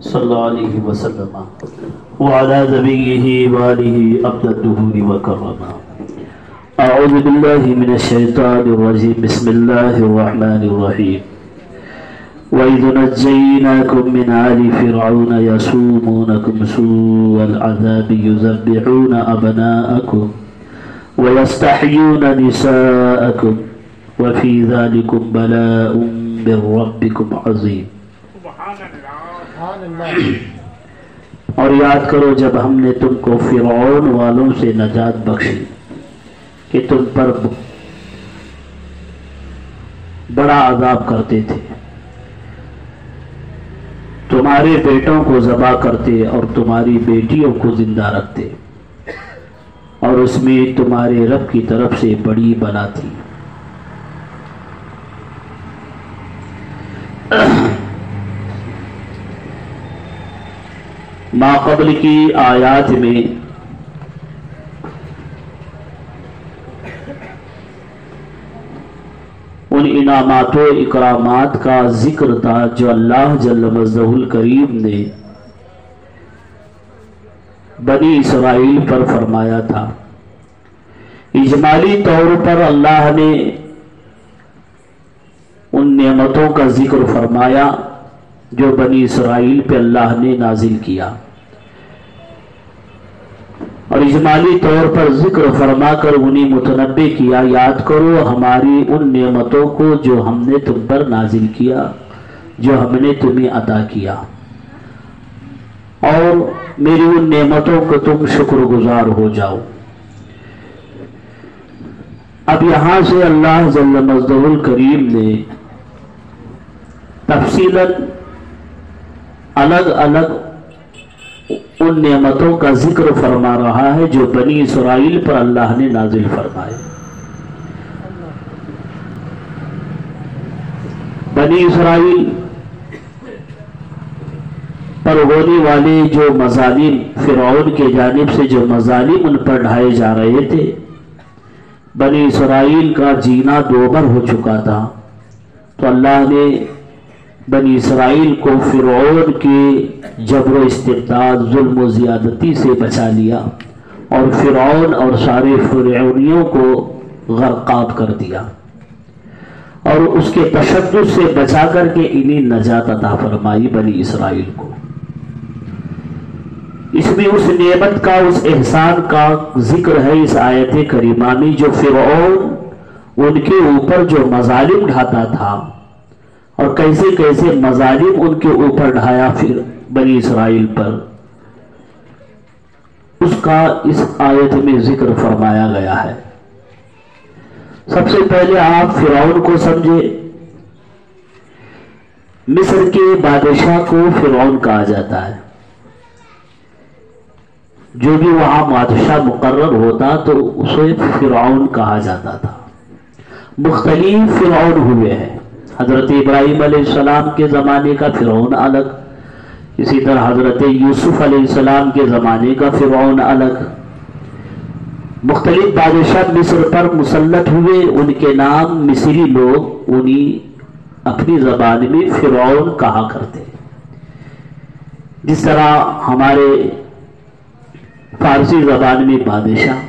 صلی اللہ علیہ وسلم وعلى نبیہ وآلہ ابد الدہور وکرما۔ اعوذ باللہ من الشیطان الرجیم، بسم اللہ الرحمن الرحیم۔ وَإِذْ نَجَّيْنَاكُمْ مِنْ آلِ فِرْعَوْنَ يَسُومُونَكُمْ سُوءَ الْعَذَابِ يُذَبِّحُونَ أَبْنَاءَكُمْ وَيَسْتَحْيُونَ نِسَاءَكُمْ وَفِي ذَلِكُمْ بَلَاءٌ مِّن رَّبِّكُمْ عَظِيمٌ۔ اور یاد کرو جب ہم نے تم کو فرعون والوں سے نجات بخشی کہ تم پر بڑا عذاب کرتے تھے، تمہارے بیٹوں کو ذبح کرتے اور تمہاری بیٹیوں کو زندہ رکھتے، اور اس میں تمہارے رب کی طرف سے بڑی بلا تھی۔ ما قبل کی آیات میں ان انعامات و اکرامات کا ذکر تھا جو اللہ جل مجدہ الکریم نے بنی اسرائیل پر فرمایا تھا۔ اجمالی طور پر اللہ نے ان نعمتوں کا ذکر فرمایا جو بنی اسرائیل پہ اللہ نے نازل کیا، اور اجمالی طور پر ذکر فرما کر انہیں متنبہ کیا، یاد کرو ہماری ان نعمتوں کو جو ہم نے تم پر نازل کیا، جو ہم نے تمہیں عطا کیا، اور میری ان نعمتوں کو تم شکر گزار ہو جاؤ۔ اب یہاں سے اللہ جل مجدہ الکریم نے تفصیلاً الگ الگ ان نعمتوں کا ذکر فرما رہا ہے جو بنی اسرائیل پر اللہ نے نازل فرمائے۔ بنی اسرائیل پر ہونے والے جو مظالم، فرعون کے جانب سے جو مظالم ان پر ڈھائے جا رہے تھے، بنی اسرائیل کا جینا دوبر ہو چکا تھا، تو اللہ نے بنی اسرائیل کو فرعون کے جبر و استبداد، ظلم و زیادتی سے بچا لیا، اور فرعون اور سارے فرعونیوں کو غرقاب کر دیا، اور اس کے تشدد سے بچا کر کے انہیں نجات عطا فرمائی بنی اسرائیل کو۔ اس میں اس نعمت کا، اس احسان کا ذکر ہے اس آیت کریمہ میں، جو فرعون ان کے اوپر جو مظالم ڈھاتا تھا اور کیسے کیسے مظالم ان کے اوپر ڈھایا پھر بنی اسرائیل پر، اس کا اس آیت میں ذکر فرمایا گیا ہے۔ سب سے پہلے آپ فرعون کو سمجھے۔ مصر کے بادشاہ کو فرعون کہا جاتا ہے، جو بھی وہاں بادشاہ مقرر ہوتا تو اسے فرعون کہا جاتا تھا۔ مختلف فرعون ہوئے ہیں، حضرت ابراہیم علیہ السلام کے زمانے کا فرعون الگ، اسی طرح حضرت یوسف علیہ السلام کے زمانے کا فرعون الگ۔ مختلف بادشاہ مصر پر مسلط ہوئے، ان کے نام مصری لوگ انہیں اپنی زبان میں فرعون کہا کرتے، جس طرح ہمارے فارسی زبان میں بادشاہ،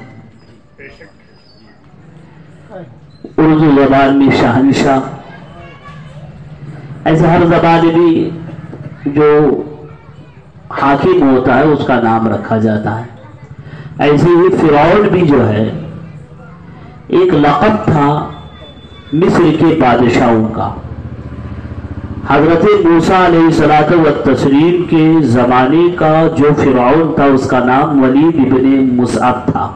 اردو زبان میں شہنشاہ، ایسے ہر زبان میں جو حاکم ہوتا ہے اس کا نام رکھا جاتا ہے۔ ایسے ہی فرعون بھی جو ہے ایک لقب تھا مصر کے بادشاہوں کا۔ حضرت موسیٰ علیہ السلام کے زمانے کا جو فرعون تھا اس کا نام ولید ابن مصعب تھا۔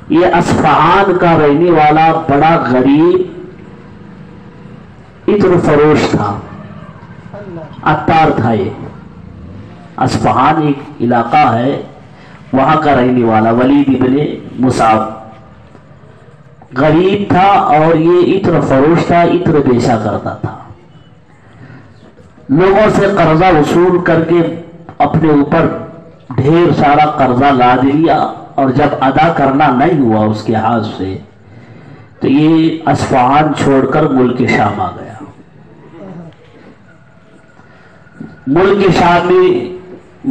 یہ اصفہان کا رہنے والا بڑا غریب عطر فروش تھا، عطار تھا۔ یہ اصفہان ایک علاقہ ہے، وہاں کا رہنے والا ولید ابن مصعب غریب تھا، اور یہ عطر فروش تھا، عطر بیچا کرتا تھا۔ لوگوں سے قرضہ وصول کر کے اپنے اوپر ڈھیر سارا قرضہ لاد لیا، اور جب ادا کرنا نہیں ہوا اس کے ہاتھ سے تو یہ اصفہان چھوڑ کر ملک شام آ گیا۔ ملک شام میں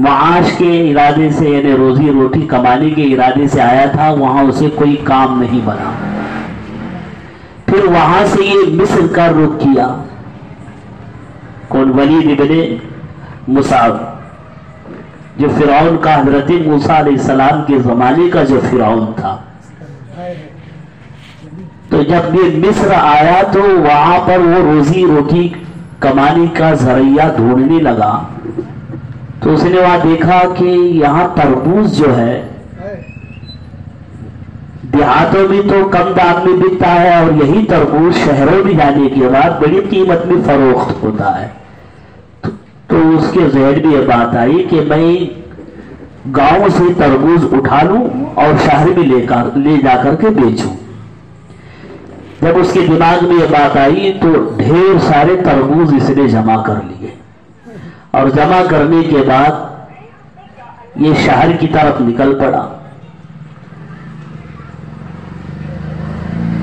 معاش کے ارادے سے یعنی روزی روٹی کمانے کے ارادے سے آیا تھا، وہاں اسے کوئی کام نہیں بنا، پھر وہاں سے یہ مصر کا رخ کیا۔ کون؟ ولید ابن مصعب، جو فرعون کا حضرت موسیٰ علیہ السلام کے زمانے کا جو فرعون تھا۔ تو جب یہ مصر آیا تو وہاں پر وہ روزی روٹی کمانے کا ذریعہ ڈھونڈنے لگا، تو اس نے وہاں دیکھا کہ یہاں تربوز جو ہے دیہاتوں میں تو کم دام میں بکتا ہے، اور یہی تربوز شہروں میں جانے کے بعد بڑی قیمت میں فروخت ہوتا ہے۔ تو اس کے ذہن میں یہ بات آئی کہ میں گاؤں سے تربوز اٹھا لوں اور شہر میں لے جا کر کے بیچوں۔ جب اس کے دماغ میں یہ بات آئی تو ڈھیر سارے تربوز اس نے جمع کر لیے، اور جمع کرنے کے بعد یہ شہر کی طرف نکل پڑا۔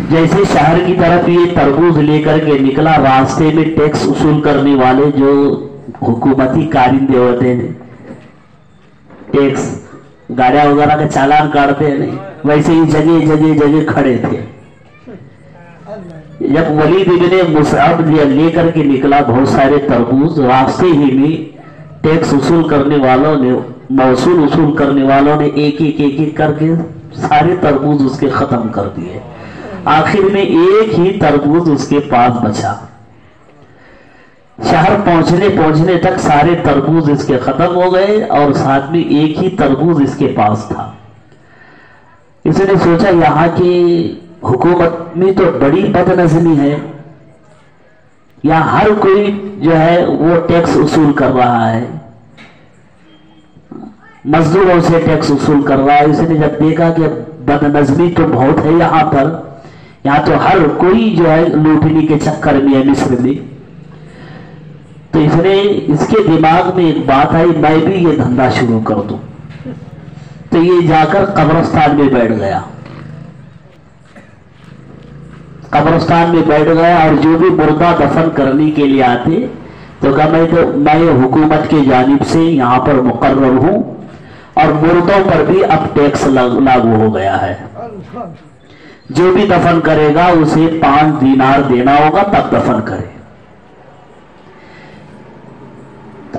جیسے شہر کی طرف یہ تربوز لے کر کے نکلا، راستے میں ٹیکس وصول کرنے والے جو حکومتی کارندے ہوتے ہیں، ٹیکس گاڑیاں وغیرہ کا چالان کاٹتے ہیں نہیں، ویسے ہی جگہ کھڑے تھے۔ جب ولید ابن مصعب لے کر کے نکلا بہت سارے تربوز، راستے ہی میں ٹیکس وصول کرنے والوں نے، موصول وصول کرنے والوں نے ایک ایک کر کے سارے تربوز اس کے ختم کر دیے۔ آخر میں ایک ہی تربوز اس کے پاس بچا۔ شہر پہنچنے تک سارے تربوز اس کے ختم ہو گئے، اور ساتھ میں ایک ہی تربوز اس کے پاس تھا۔ اس نے سوچا یہاں کی حکومت میں تو بڑی بد نظمی ہے، یہاں ہر کوئی جو ہے وہ ٹیکس وصول کر رہا ہے، مزدوروں سے ٹیکس وصول کر رہا ہے۔ اس نے جب دیکھا کہ بد نظمی تو بہت ہے یہاں پر، یہاں تو ہر کوئی جو ہے لوٹنے کے چکر میں ہے مصر میں، تو اس کے دماغ میں ایک بات آئی، میں بھی یہ دھندا شروع کر دوں۔ تو یہ جا کر قبرستان میں بیٹھ گیا، اور جو بھی مردہ دفن کرنے کے لیے آتے تو کہا میں حکومت کی جانب سے یہاں پر مقرر ہوں، اور مردوں پر بھی اب ٹیکس لاگو ہو گیا ہے، جو بھی دفن کرے گا اسے 5 دینار دینا ہوگا تب دفن کرے۔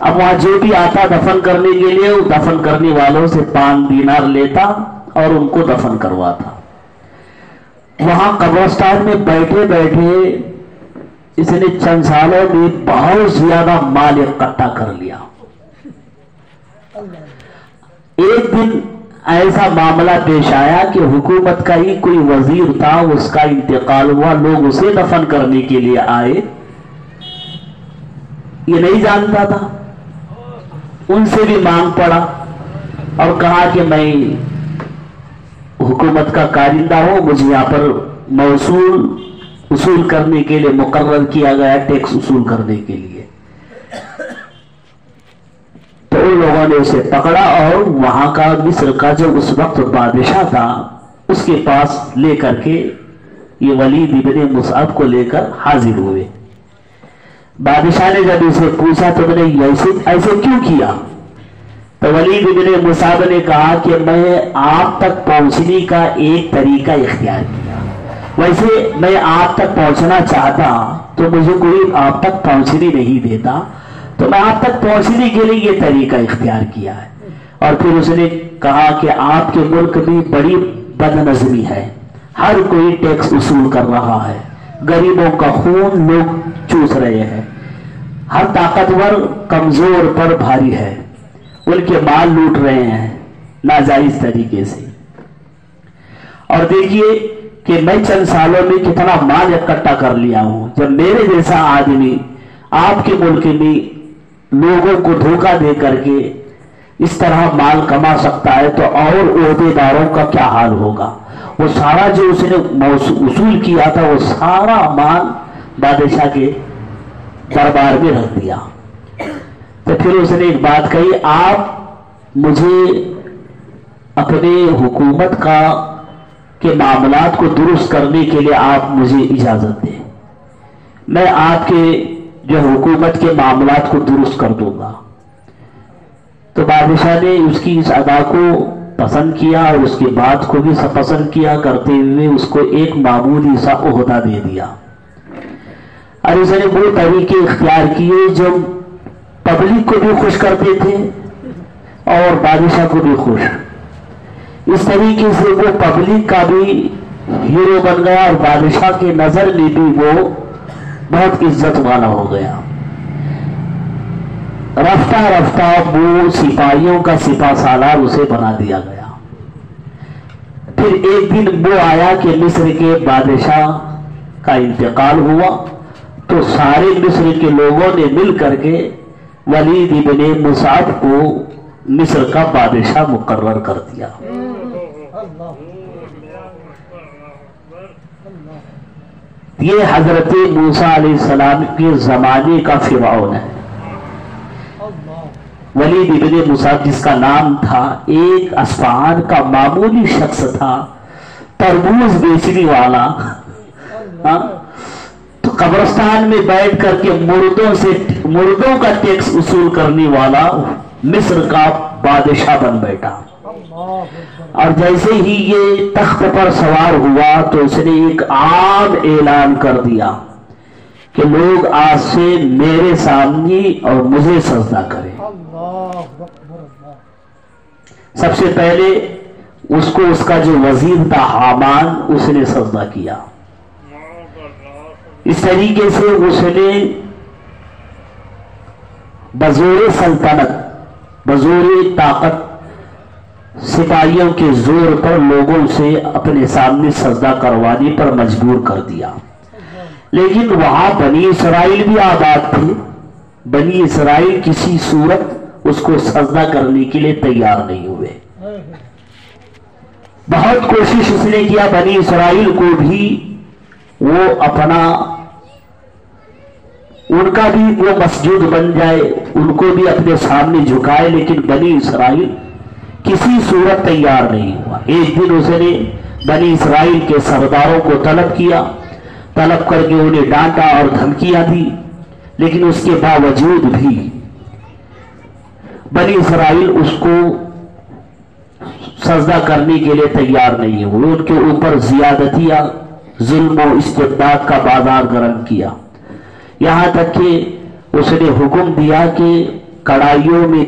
اب وہاں جو بھی آتا دفن کرنے کے لیے، دفن کرنے والوں سے 5 دینار لیتا اور ان کو دفن کرواتا۔ وہاں قبرستان میں بیٹھے اس نے چند سالوں میں بہت زیادہ مال اکٹھا کر لیا۔ ایک دن ایسا معاملہ پیش آیا کہ حکومت کا ہی کوئی وزیر تھا، اس کا انتقال ہوا، لوگ اسے دفن کرنے کے لیے آئے، یہ نہیں جانتا تھا، ان سے بھی مانگ پڑا اور کہا کہ میں حکومت کا کارندہ ہوں، مجھے یہاں پر موصول وصول کرنے کے لیے مقرر کیا گیا، ٹیکس وصول کرنے کے لیے۔ تو ان لوگوں نے اسے پکڑا اور وہاں کا مصر کا جو اس وقت بادشاہ تھا اس کے پاس لے کر کے یہ ولید ابن مصعب کو لے کر حاضر ہوئے۔ بادشاہ نے جب اسے پوچھا تم نے ایسے کیوں کیا، تو ولید ابن مصعب نے کہا کہ میں آپ تک پہنچنے کا ایک طریقہ اختیار کیا، ویسے میں آپ تک پہنچنا چاہتا تو مجھے کوئی آپ تک پہنچنے نہیں دیتا، تو میں آپ تک پہنچنے کے لیے یہ طریقہ اختیار کیا ہے۔ اور پھر اس نے کہا کہ آپ کے ملک میں بڑی بد نظمی ہے، ہر کوئی ٹیکس وصول کر رہا ہے، غریبوں کا خون لوگ چوس رہے ہیں، ہر طاقتور کمزور پر بھاری ہے، ان کے مال لوٹ رہے ہیں ناجائز طریقے سے۔ اور دیکھیے کہ میں چند سالوں میں کتنا مال اکٹھا کر لیا ہوں، جب میرے جیسا آدمی آپ کے ملک میں لوگوں کو دھوکہ دے کر کے اس طرح مال کما سکتا ہے تو اور عہدے داروں کا کیا حال ہوگا۔ وہ سارا جو اس نے وصول کیا تھا وہ سارا مال بادشاہ کے دربار میں رکھ دیا۔ تو پھر اس نے ایک بات کہی، آپ مجھے اپنے حکومت کے معاملات کو درست کرنے کے لیے آپ مجھے اجازت دیں، میں آپ کے جو حکومت کے معاملات کو درست کر دوں گا۔ تو بادشاہ نے اس کی اس ادا کو پسند کیا اور اس کی بات کو بھی پسند کیا، کرتے ہوئے اس کو ایک معمولی سا عہدہ دے دیا، اور اس نے وہ طریقے اختیار کیے جو پبلک کو بھی خوش کرتے تھے اور بادشاہ کو بھی خوش۔ اس طریقے سے وہ پبلک کا بھی ہیرو بن گیا اور بادشاہ کے نظر میں بھی وہ بہت عزت والا ہو گیا۔ رفتہ رفتہ وہ سپاہیوں کا سپہ سالار اسے بنا دیا گیا۔ پھر ایک دن وہ آیا کہ مصر کے بادشاہ کا انتقال ہوا، تو سارے مصر کے لوگوں نے مل کر کے ولید ابن مصعب کو مصر کا بادشاہ مقرر کر دیا۔ یہ حضرت موسیٰ علیہ السلام کے زمانے کا فرعون ہے۔ ولید ابن مصعب جس کا نام تھا، ایک اصفہان کا معمولی شخص تھا، تربوز بیچنے والا، تو قبرستان میں بیٹھ کر کے مردوں کا ٹیکس اصول کرنے والا مصر کا بادشاہ بن بیٹھا۔ اور جیسے ہی یہ تخت پر سوار ہوا تو اس نے ایک عام اعلان کر دیا کہ لوگ آج سے میرے سامنے اور مجھے سجدہ کریں۔ سب سے پہلے اس کو اس کا جو وزیر تھا حامان، اس نے سجدہ کیا۔ اس طریقے سے اس نے بزور سلطنت، بزور طاقت، سپاہیوں کے زور پر لوگوں سے اپنے سامنے سجدہ کروانے پر مجبور کر دیا۔ لیکن وہاں بنی اسرائیل بھی آباد تھے۔ بنی اسرائیل کسی صورت اس کو سجدہ کرنے کے لیے تیار نہیں ہوئے۔ بہت کوشش اس نے کیا بنی اسرائیل کو بھی وہ اپنا، ان کا بھی وہ مسجود بن جائے، ان کو بھی اپنے سامنے جھکائے، لیکن بنی اسرائیل کسی صورت تیار نہیں ہوا۔ ایک دن اس نے بنی اسرائیل کے سرداروں کو طلب کیا، طلب کر کے انہیں ڈانٹا اور دھمکیاں دی، لیکن اس کے باوجود بھی بنی اسرائیل اس کو سجدہ کرنے کے لیے تیار نہیں ہوئے۔ ان کے اوپر زیادتیاں، ظلم و استبداد کا بازار گرم کیا، یہاں تک کہ اس نے حکم دیا کہ کڑھائیوں میں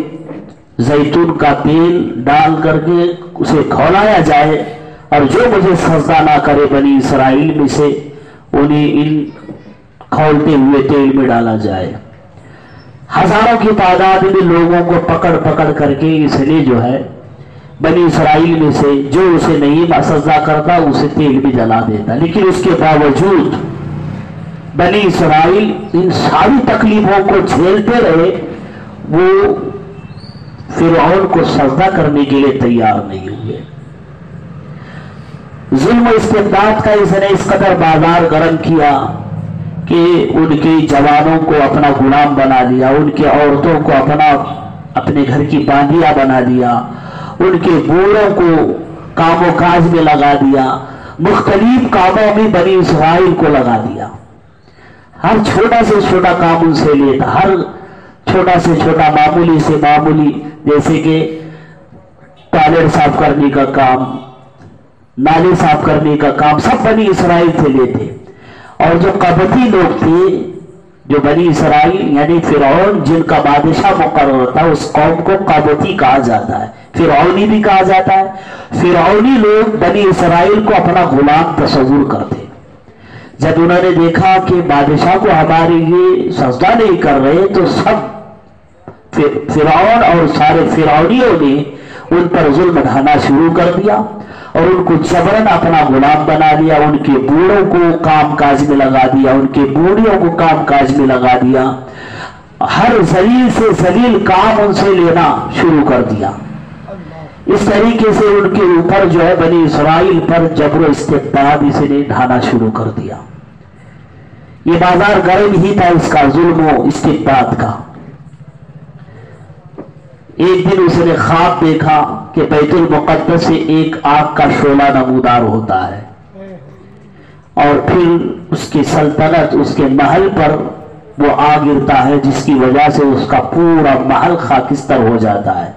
زیتون کا تیل ڈال کر کے اسے کھولایا جائے، اور جو مجھے سجدہ نہ کرے بنی اسرائیل میں سے انہیں ان کھولتے ہوئے تیل میں ڈالا جائے۔ ہزاروں کی تعداد میں لوگوں کو پکڑ پکڑ کر کے اس نے جو ہے بنی اسرائیل میں سے جو اسے نہیں سجدہ کرتا اسے تیل میں جلا دیتا، لیکن اس کے باوجود بنی اسرائیل ان ساری تکلیفوں کو جھیلتے رہے، وہ فرعون کو سجدہ کرنے کے لیے تیار نہیں ہوئے۔ ظلم و استبداد کا اس نے اس قدر بازار گرم کیا کہ ان کے جوانوں کو اپنا غلام بنا لیا، ان کے عورتوں کو اپنے گھر کی باندیاں بنا دیا، ان کے بوڑھوں کو کام و کاج میں لگا دیا، مختلف کاموں میں بنی اسرائیل کو لگا دیا۔ ہر چھوٹا سے چھوٹا کام ان سے لیتا، ہر چھوٹا سے چھوٹا، معمولی سے معمولی، جیسے کہ ٹوائلٹ صاف کرنے کا کام، نالے صاف کرنے کا کام، سب بنی اسرائیل سے لیتے۔ اور جو قبطی لوگ تھے، جو بنی اسرائیل یعنی فرعون جن کا بادشاہ مقرر تھا، اس قوم کو قبطی کہا جاتا ہے، فرعونی بھی کہا جاتا ہے۔ فرعونی لوگ بنی اسرائیل کو اپنا غلام تصور کرتے۔ جب انہوں نے دیکھا کہ بادشاہ کو ہمارے یہ سجدہ نہیں کر رہے، تو سب فرعون اور سارے فرعونیوں نے ان پر ظلم ڈھانا شروع کر دیا اور ان کو جبرن اپنا غلام بنا دیا، ان کے بوڑھوں کو کام کاج میں لگا دیا، ان کے بوڑھیوں کو کام کاج میں لگا دیا، ہر ذلیل سے ذلیل کام ان سے لینا شروع کر دیا۔ اس طریقے سے ان کے اوپر جو ہے بنی اسرائیل پر جبر و استبداد اس نے ڈھانا شروع کر دیا۔ یہ بازار گرم ہی تھا اس کا، ظلم و استبداد کا۔ ایک دن اس نے خواب دیکھا کہ بیت المقدس سے ایک آگ کا شعلہ نمودار ہوتا ہے، اور پھر اس کی سلطنت، اس کے محل پر وہ آ گرتا ہے جس کی وجہ سے اس کا پورا محل خاکستر ہو جاتا ہے،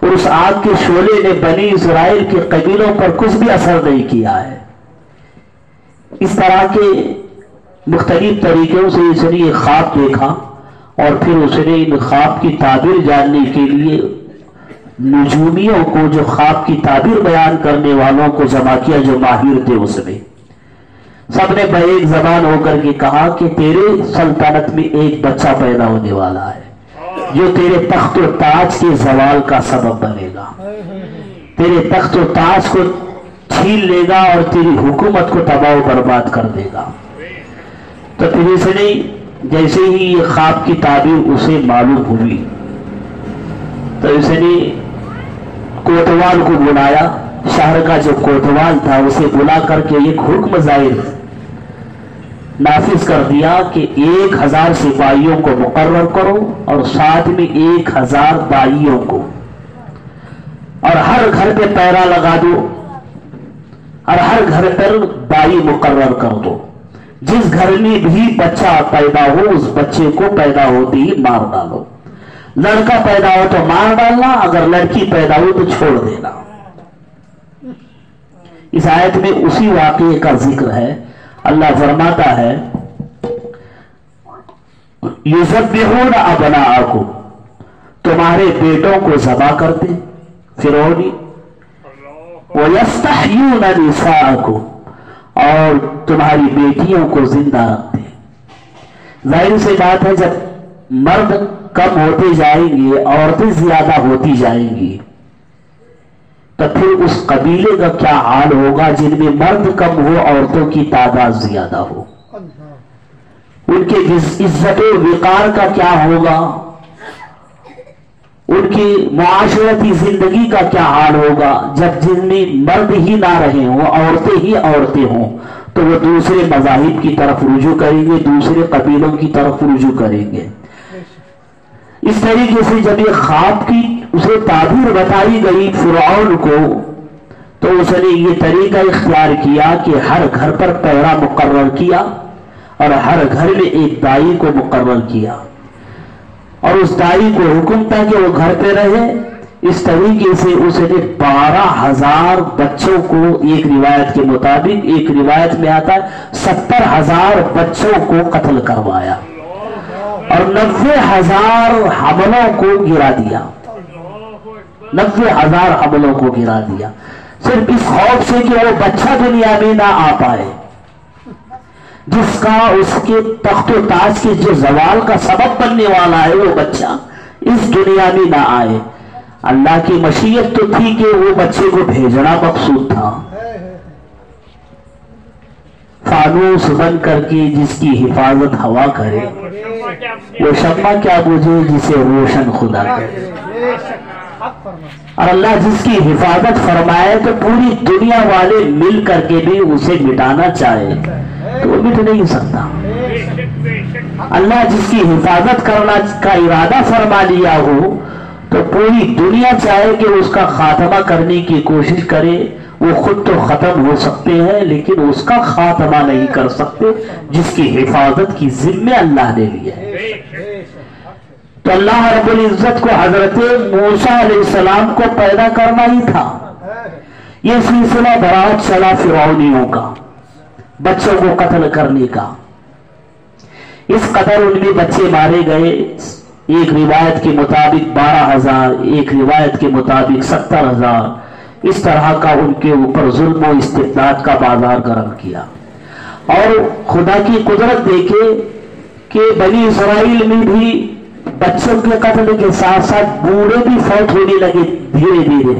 اور اس آگ کے شعلے نے بنی اسرائیل کے قبیلوں پر کچھ بھی اثر نہیں کیا ہے۔ اس طرح کے مختلف طریقوں سے اس نے یہ خواب دیکھا، اور پھر اس نے ان خواب کی تعبیر جاننے کے لیے نجومیوں کو، جو خواب کی تعبیر بیان کرنے والوں کو جمع کیا، جو ماہر تھے اس میں۔ سب نے بیک زبان ہو کر کے کہا کہ تیرے سلطنت میں ایک بچہ پیدا ہونے والا ہے جو تیرے تخت و تاج کے زوال کا سبب بنے گا، تیرے تخت و تاج کو چھین لے گا اور تیری حکومت کو تباہ و برباد کر دے گا۔ تو پھر اس نے جیسے ہی یہ خواب کی تعبیر اسے معلوم ہوئی تو اس نے کوتوال کو بلایا، شہر کا جو کوتوال تھا اسے بلا کر کے ایک حکم ظاہر نافذ کر دیا کہ 1000 سپاہیوں کو مقرر کرو اور ساتھ میں 1000 بائیوں کو، اور ہر گھر پہ پہرا لگا دو، اور ہر گھر پر بائی مقرر کر دو، جس گھر میں بھی بچہ پیدا ہو اس بچے کو پیدا ہوتے ہی مار ڈالو، لڑکا پیدا ہو تو مار ڈالنا، اگر لڑکی پیدا ہو تو چھوڑ دینا۔ اس آیت میں اسی واقعے کا ذکر ہے۔ اللہ فرماتا ہے یذبحون ابناءکم، تمہارے بیٹوں کو ذبح کرتے فرعونی، وَيَسْتَحْيُونَ نِسَاءَكُمْ، اور تمہاری بیٹیوں کو زندہ رکھتے۔ ظاہر سے بات ہے جب مرد کم ہوتے جائیں گے عورتیں زیادہ ہوتی جائیں گی تو پھر اس قبیلے کا کیا حال ہوگا جن میں مرد کم ہو عورتوں کی تعداد زیادہ ہو، ان کے عزت و وقار کا کیا ہوگا، ان کی معاشرتی زندگی کا کیا حال ہوگا جب جن میں مرد ہی نہ رہے ہوں، عورتیں ہی عورتیں ہوں، تو وہ دوسرے مذاہب کی طرف رجوع کریں گے، دوسرے قبیلوں کی طرف رجوع کریں گے۔ اس طریقے سے جب یہ خواب کی اسے تعبیر بتائی گئی فرعون کو تو اس نے یہ طریقہ اختیار کیا کہ ہر گھر پر پہرا مقرر کیا اور ہر گھر میں ایک دائی کو مقرر کیا، اور اس دائی کو حکم تھا کہ وہ گھر پہ رہے۔ اس طریقے سے اس نے 12,000 بچوں کو، ایک روایت کے مطابق، ایک روایت میں آتا ہے 70,000 بچوں کو قتل کروایا اور 90,000 حملوں کو گرا دیا، 90,000 حملوں کو گرا دیا، صرف اس خوف سے کہ وہ بچہ دنیا میں نہ آ پائے جس کا اس کے تخت و تاج کے جو زوال کا سبب بننے والا ہے، وہ بچہ اس دنیا میں نہ آئے۔ اللہ کی مشیت تو تھی کہ وہ بچے کو بھیجنا مقصود تھا، فانوس بن کر کے جس کی حفاظت ہوا کرے، وہ شمع کیا بجھے جسے روشن خدا کرے، اور اللہ جس کی حفاظت فرمائے تو پوری دنیا والے مل کر کے بھی اسے مٹانا چاہے تو وہ مٹ نہیں سکتا۔ اللہ جس کی حفاظت کرنا کا ارادہ فرما لیا ہو تو پوری دنیا چاہے کہ اس کا خاتمہ کرنے کی کوشش کرے، وہ خود تو ختم ہو سکتے ہیں لیکن اس کا خاتمہ نہیں کر سکتے جس کی حفاظت کی ذمہ اللہ نے لی ہے۔ تو اللہ رب العزت کو حضرت موسیٰ علیہ السلام کو پیدا کرنا ہی تھا۔ یہ سلسلہ برات چلا فرعونیوں کا، بچوں کو قتل کرنے کا، اس قدر ان میں بچے مارے گئے۔ ایک روایت کے مطابق 12,000، ایک روایت کے مطابق 70,000، اس طرح کا ان کے اوپر ظلم و استبداد کا بازار گرم کیا۔ اور خدا کی قدرت دیکھے کہ بنی اسرائیل میں بھی بچوں کے قتل کے ساتھ ساتھ بوڑھے بھی فوت ہونے لگے دھیرے دھیرے،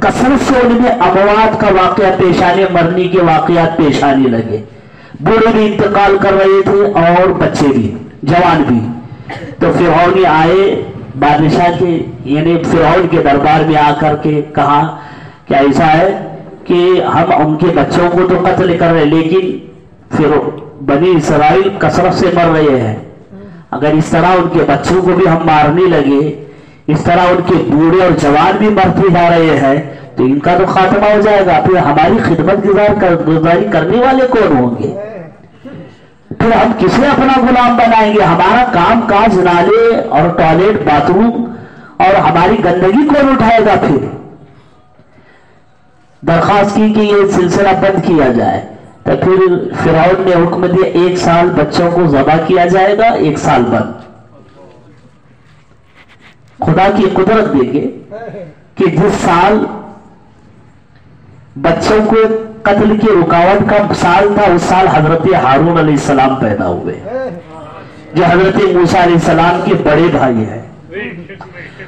کثرت سے ان میں اموات کا واقعہ پیش آنے، مرنے کے واقعات پیش آنے لگے، بوڑھے بھی انتقال کر رہے تھے اور بچے بھی، جوان بھی۔ تو فرعون آئے بادشاہ کے، یعنی فرعون کے دربار میں آ کر کے کہا کہ ایسا ہے کہ ہم ان کے بچوں کو تو قتل کر رہے لیکن پھر بنی اسرائیل کثرت سے مر رہے ہیں، اگر اس طرح ان کے بچوں کو بھی ہم مارنے لگے، اس طرح ان کے بوڑھے اور جوان بھی مرتے جا رہے ہیں تو ان کا تو خاتمہ ہو جائے گا، پھر ہماری خدمت گزاری کرنے والے کون ہوں گے؟ پھر ہم کسے اپنا غلام بنائیں گے؟ ہمارا کام کاج نالے اور ٹوائلٹ باتھ روم اور ہماری گندگی کون اٹھائے گا؟ پھر درخواست کی کہ یہ سلسلہ بند کیا جائے، تو پھر فرعون نے حکم دیا 1 سال بچوں کو ذبح کیا جائے گا، 1 سال بند۔ خدا کی قدرت دیکھے کہ جس سال بچوں کو قتل کی رکاوٹ کا سال تھا، اس سال حضرت ہارون علیہ السلام پیدا ہوئے جو حضرت موسیٰ علیہ السلام کے بڑے بھائی ہیں،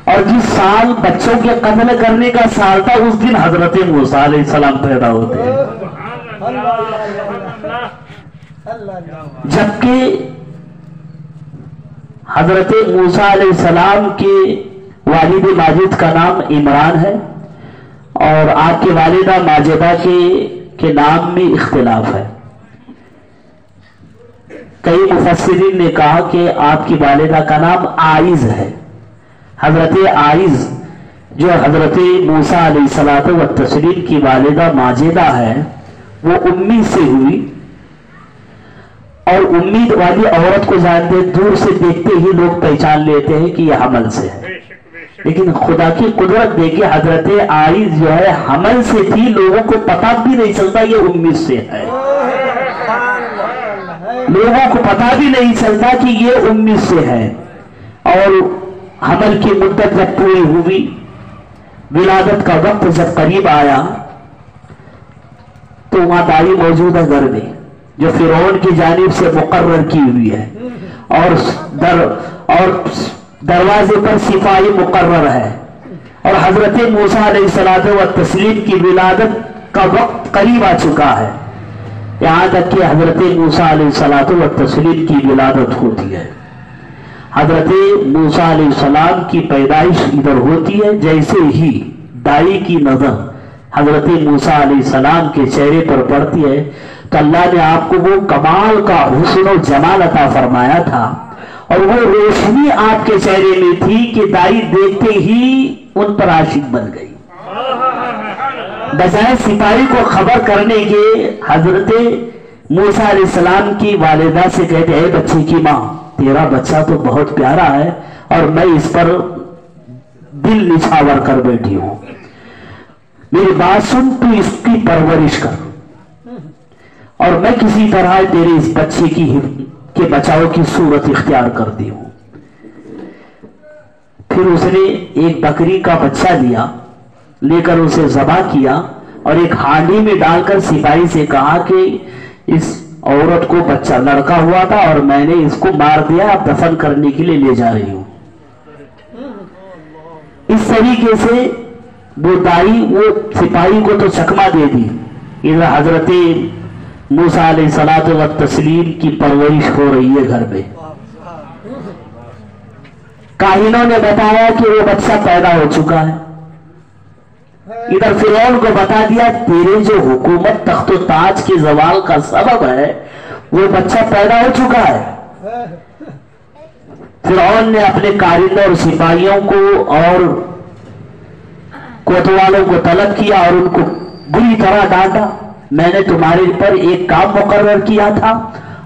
اور جس سال بچوں کے قتل کرنے کا سال تھا اس دن حضرت موسیٰ علیہ السلام پیدا ہوتے ہیں۔ جبکہ حضرت موسیٰ علیہ السلام کے والد ماجد کا نام عمران ہے، اور آپ کے والدہ ماجدہ کے نام میں اختلاف ہے۔ کئی مفسرین نے کہا کہ آپ کی والدہ کا نام آئز ہے۔ حضرت آئز جو حضرت موسیٰ علیہ الصلوۃ والتسلیم کی والدہ ماجدہ ہے، وہ امی سے ہوئی، اور امید والی عورت کو جانتے دور سے دیکھتے ہی لوگ پہچان لیتے ہیں کہ یہ حمل سے ہے، لیکن خدا کی قدرت دیکھیں حضرت آئز جو ہے حمل سے تھی، لوگوں کو پتہ بھی نہیں چلتا یہ امید سے ہے، لوگوں کو پتہ بھی نہیں چلتا کہ یہ امید سے ہے۔ اور حمل کی مدت جب پوری ہوئی، ولادت کا وقت جب قریب آیا، تو وہاں دائی موجود ہے گھر میں، جو فرعون کی جانب سے مقرر کی ہوئی ہے، اور دروازے پر سپاہی مقرر ہے، اور حضرت موسیٰ علیہ الصلوۃ والتسلیم کی ولادت کا وقت قریب آ چکا ہے، یہاں تک کہ حضرت موسیٰ علیہ الصلوۃ والتسلیم کی ولادت ہوتی ہے۔ حضرت موسیٰ علیہ السلام کی پیدائش ادھر ہوتی ہے، جیسے ہی دائی کی نظر حضرت موسیٰ علیہ السلام کے چہرے پر پڑتی ہے تو اللہ نے آپ کو وہ کمال کا حسن و جمال عطا فرمایا تھا، اور وہ روشنی آپ کے چہرے میں تھی کہ دائی دیکھتے ہی ان پر عاشق بن گئی۔ بجائے سپاہی کو خبر کرنے کے حضرت موسیٰ علیہ السلام کی والدہ سے کہتے اے بچے کی ماں، تیرا بچہ تو بہت پیارا ہے اور میں اس پر دل نچھاور کر بیٹھی ہوں، میری بات سن، تو اس کی پرورش کر، اور میں کسی طرح تیرے اس بچے کے بچاؤ کی صورت اختیار کرتی ہوں۔ پھر اس نے ایک بکری کا بچہ لے کر اسے ذبح کیا، اور ایک ہانڈی میں ڈال کر سپاہی سے کہا کہ اس عورت کو بچہ لڑکا ہوا تھا اور میں نے اس کو مار دیا، اب دفن کرنے کے لیے لے جا رہی ہوں۔ اس طریقے سے وہ دائی وہ سپاہی کو تو چکما دے دی، ادھر حضرت موسیٰ علیہ الصلوۃ والتسلیم کی پرورش ہو رہی ہے گھر میں۔ کاہنوں نے بتایا کہ وہ بچہ پیدا ہو چکا ہے، ادھر فرعون کو بتا دیا تیرے جو حکومت تخت و تاج کے زوال کا سبب ہے وہ بچہ پیدا ہو چکا ہے۔ فرعون نے اپنے کارندوں اور سپاہیوں کو اور کوتوالوں کو طلب کیا اور ان کو بری طرح ڈانٹا، میں نے تمہارے پر ایک کام مقرر کیا تھا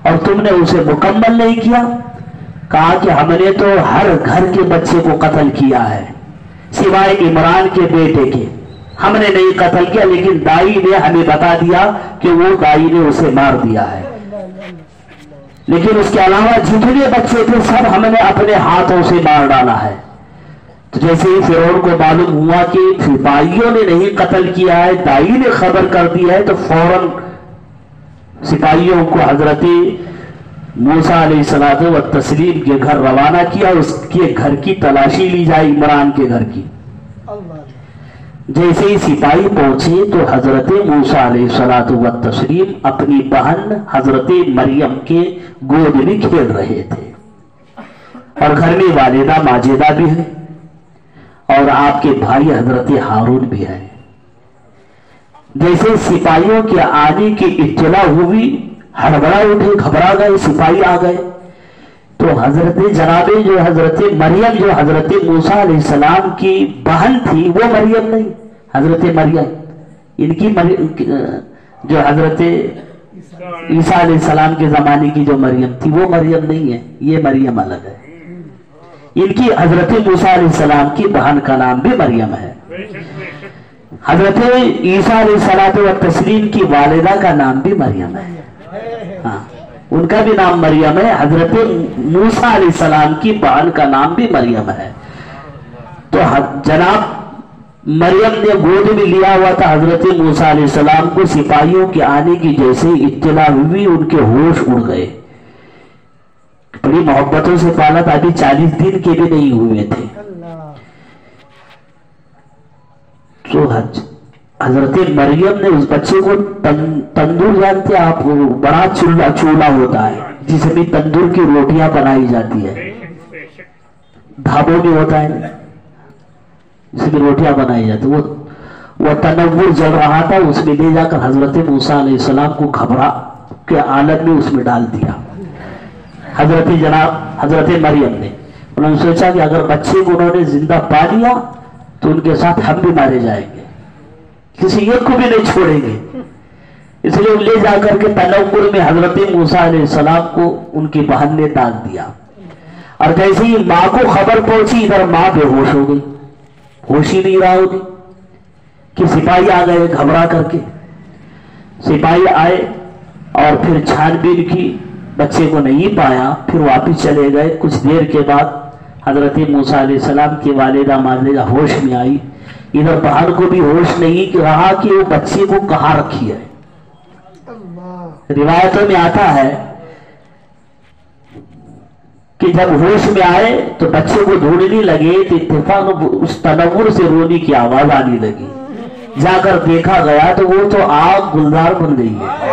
اور تم نے اسے مکمل نہیں کیا۔ کہا کہ ہم نے تو ہر گھر کے بچے کو قتل کیا ہے سوائے عمران کے بیٹے کے، ہم نے نہیں قتل کیا، لیکن دائی نے ہمیں بتا دیا کہ وہ دائی نے اسے مار دیا ہے، لیکن اس کے علاوہ جتنے بچے تھے سب ہم نے اپنے ہاتھوں سے مار ڈالا ہے۔ تو جیسے ہی فرعون کو معلوم ہوا کہ سپاہیوں نے نہیں قتل کیا ہے، دائی نے خبر کر دی ہے، تو فوراً سپاہیوں کو حضرت موسیٰ علیہ الصلوۃ والتسلیم کے گھر روانہ کیا، اس کے گھر کی تلاشی لی جائے، عمران کے گھر کی۔ جیسے ہی سپاہی پہنچے تو حضرت موسیٰ علیہ الصلوۃ والتسلیم اپنی بہن حضرت مریم کے گود میں کھیل رہے تھے، اور گھر میں والدہ ماجدہ بھی ہے اور آپ کے بھائی حضرت ہارون بھی ہے۔ جیسے سپاہیوں کے آنے کی اطلاع ہوئی، ہڑبڑا اٹھے، گھبرا گئے، سپاہی آ گئے، تو حضرت جناب جو حضرت مریم جو حضرت موسیٰ علیہ السلام کی بہن تھی، وہ مریم نہیں، حضرت مریم ان کی جو حضرت عیسیٰ علیہ السلام کے زمانے کی جو مریم تھی وہ مریم نہیں ہے، یہ مریم الگ ہے۔ ان کی حضرت موسیٰ علیہ السلام کی بہن کا نام بھی مریم ہے۔ حضرت عیسیٰ علیہ السلام کی والدہ کا نام بھی مریم ہے، ہاں ان کا بھی نام مریم ہے۔ حضرت موسیٰ علیہ السلام کی بہن کا نام بھی مریم ہے۔ تو جناب مریم نے گود میں لیا ہوا تھا حضرت موسیٰ علیہ السلام کو، سپاہیوں کے آنے کی جیسے اطلاع ہوئی ان کے ہوش اڑ گئے۔ بڑی محبتوں سے پالا تھا، ابھی 40 دن کے بھی نہیں ہوئے تھے۔ تو حضرت مریم نے اس بچے کو تندور جانتے آپ، بڑا چولہا ہوتا ہے جس میں تندور کی روٹیاں بنائی جاتی ہے، ڈھابوں میں ہوتا ہے اس میں روٹیاں بنائی جاتی، وہ تنور جل رہا تھا، اس میں لے جا کر حضرت موسیٰ علیہ السلام کو گھبرا کے حالت میں اس میں ڈال دیا۔ حضرت مریم نے انہوں نے سوچا کہ اگر بچے کو انہوں نے زندہ پا لیا تو ان کے ساتھ ہم بھی مارے جائیں گے، کسی ایک کو بھی نہیں چھوڑیں گے، اس لیے لے جا کر کے تنور میں حضرت موسیٰ علیہ السلام کو ان کی بہن نے ڈال دیا۔ اور جیسے ہی ماں کو خبر پہنچی، ادھر ماں بے ہوش ہو گئی، ہوش ہی نہیں رہا ہوگی کہ سپاہی آ گئے گھبرا کر کے۔ سپاہی آئے اور پھر چھان بین کی، بچے کو نہیں پایا، پھر واپس چلے گئے۔ کچھ دیر کے بعد حضرت موسیٰ علیہ السلام کی والدہ ماجدہ ہوش میں آئی، ادھر بہن کو بھی ہوش نہیں رہا کہ وہ بچے کو کہاں رکھی ہے۔ روایتوں میں آتا ہے کہ جب ہوش میں آئے تو بچے کو ڈھونڈنے لگے تو اتفاق اس تنور سے رونے کی آواز آنے لگی، جا کر دیکھا گیا تو وہ تو آگ گلزار بن گئی ہے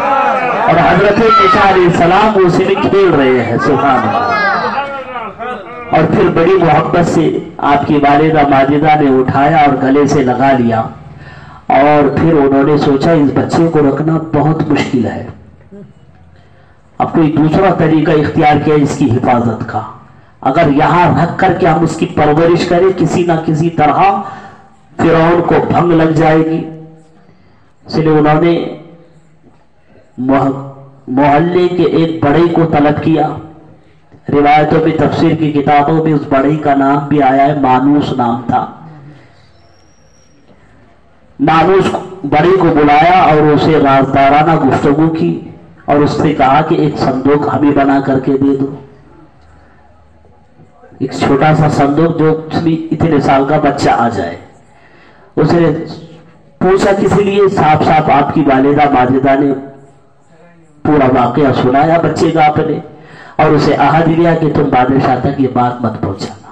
اور حضرت موسیٰ علیہ السلام اسی میں کھیل رہے ہیں۔ سبحان اللہ۔ اور پھر بڑی محبت سے آپ کی والدہ ماجدہ نے اٹھایا اور گلے سے لگا لیا، اور پھر انہوں نے سوچا اس بچے کو رکھنا بہت مشکل ہے، اب کوئی دوسرا طریقہ اختیار کیا اس کی حفاظت کا، اگر یہاں رکھ کر کے ہم اس کی پرورش کریں کسی نہ کسی طرح فرعون کو بھنگ لگ جائے گی۔ اس لیے انہوں نے محلے کے ایک بڑے کو طلب کیا، روایتوں میں تفسیر کی کتابوں میں اس بڑے کا نام بھی آیا ہے، مانوس نام تھا۔ مانوس بڑے کو بلایا اور اسے رازدارانہ گفتگو کی اور اس سے کہا کہ ایک صندوق ہمیں بنا کر کے دے دو، ایک چھوٹا سا صندوق جو اس میں اتنے سال کا بچہ آ جائے۔ اس نے پوچھا کس لیے؟ صاف صاف آپ کی والدہ ماجدہ نے پورا واقعہ سنایا بچے کا اپنے، اور اسے عہد دیا کہ تم بادشاہ تک یہ بات مت پہنچانا۔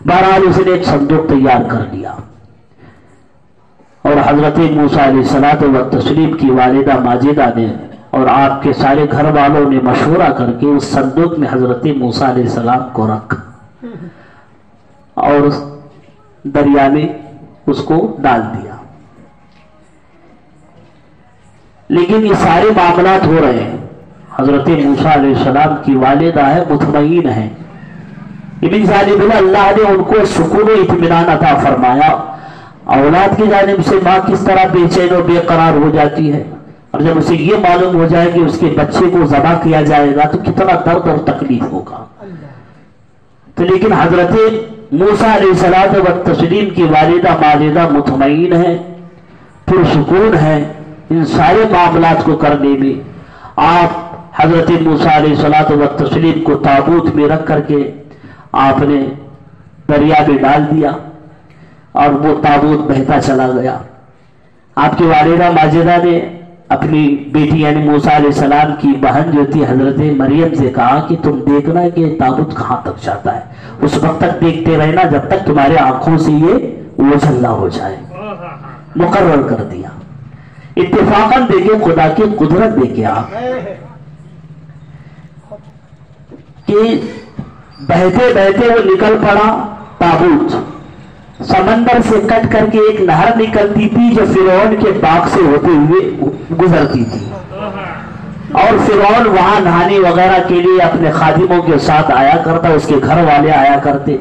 بہرحال اس نے ایک صندوق تیار کر لیا اور حضرت موسیٰ علیہ السلام کی والدہ ماجدہ نے اور آپ کے سارے گھر والوں نے مشورہ کر کے اس صندوق میں حضرت موسیٰ علیہ السلام کو رکھ اور دریا میں اس کو ڈال دیا۔ لیکن یہ سارے معاملات ہو رہے ہیں، حضرت موسیٰ علیہ السلام کی والدہ ہے، مطمئن ہے، ابن ظالم اللہ نے ان کو سکون و اطمینان عطا فرمایا۔ اولاد کی جانب سے ماں کس طرح بے چین و بے قرار ہو جاتی ہے، اور جب اسے یہ معلوم ہو جائے کہ اس کے بچے کو ذبح کیا جائے گا تو کتنا درد اور تکلیف ہوگا۔ تو لیکن حضرت موسیٰ علیہ السلام کی والدہ ماجدہ مطمئن ہے، پرسکون ہے ان سارے معاملات کو کرنے میں۔ آپ حضرت موسیٰ علیہ السلام کو تابوت میں رکھ کر کے آپ نے دریا میں ڈال دیا اور وہ تابوت بہتا چلا گیا۔ آپ کی والدہ ماجدہ نے اپنی بیٹی یعنی موسیٰ علیہ السلام کی بہن جو تھی حضرت مریم سے کہا کہ تم دیکھنا کہ تابوت کہاں تک جاتا ہے، اس وقت تک دیکھتے رہنا جب تک تمہارے آنکھوں سے یہ اوجھل نہ ہو جائے۔ مقرر کر دیا۔ اتفاقاً دیکھیں خدا کی قدرت دیکھیں آپ کہ بہتے بہتے وہ نکل پڑا تابوت، سمندر سے کٹ کر کے ایک نہر نکلتی تھی جو فرعون کے باغ سے ہوتے ہوئے گزرتی تھی، اور فرعون وہاں نہانے وغیرہ کے لیے اپنے خادموں کے ساتھ آیا کرتا، اس کے گھر والے آیا کرتے۔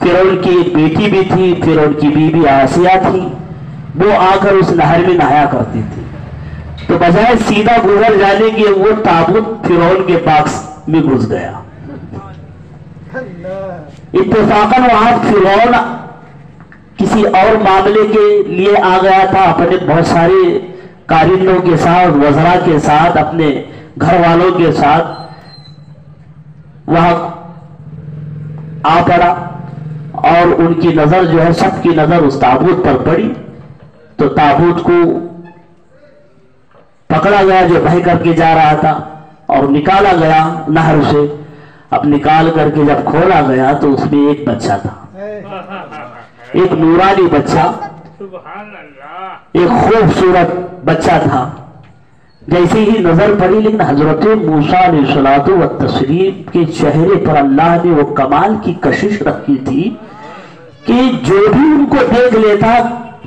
فرعون کی ایک بیٹی بھی تھی، فرعون کی بیوی آسیہ تھی، وہ آ کر اس نہر میں نہایا کرتی تھی۔ تو بجائے سیدھا گزر جانے کے وہ تابوت فرعون کے باکس میں گھس گیا. اتفاقاً وہاں فرعون کسی اور معاملے کے لیے آ گیا تھا، اپنے بہت سارے کارندوں کے ساتھ، وزراء کے ساتھ، اپنے گھر والوں کے ساتھ وہاں آ پڑا، اور ان کی نظر جو ہے، سب کی نظر اس تابوت پر پڑی. تو تابوت کو پکڑا گیا جو بہہ کر کے جا رہا تھا، اور نکالا گیا نہر سے. اب نکال کر کے جب کھولا گیا تو اس میں ایک بچہ تھا، ایک نورانی بچہ، ایک خوبصورت بچہ تھا. جیسے ہی نظر پڑی، لیکن حضرت موسیٰ علیہ الصلوۃ والتسلیم کے چہرے پر اللہ نے وہ کمال کی کشش رکھی تھی کہ جو بھی ان کو دیکھ لیتا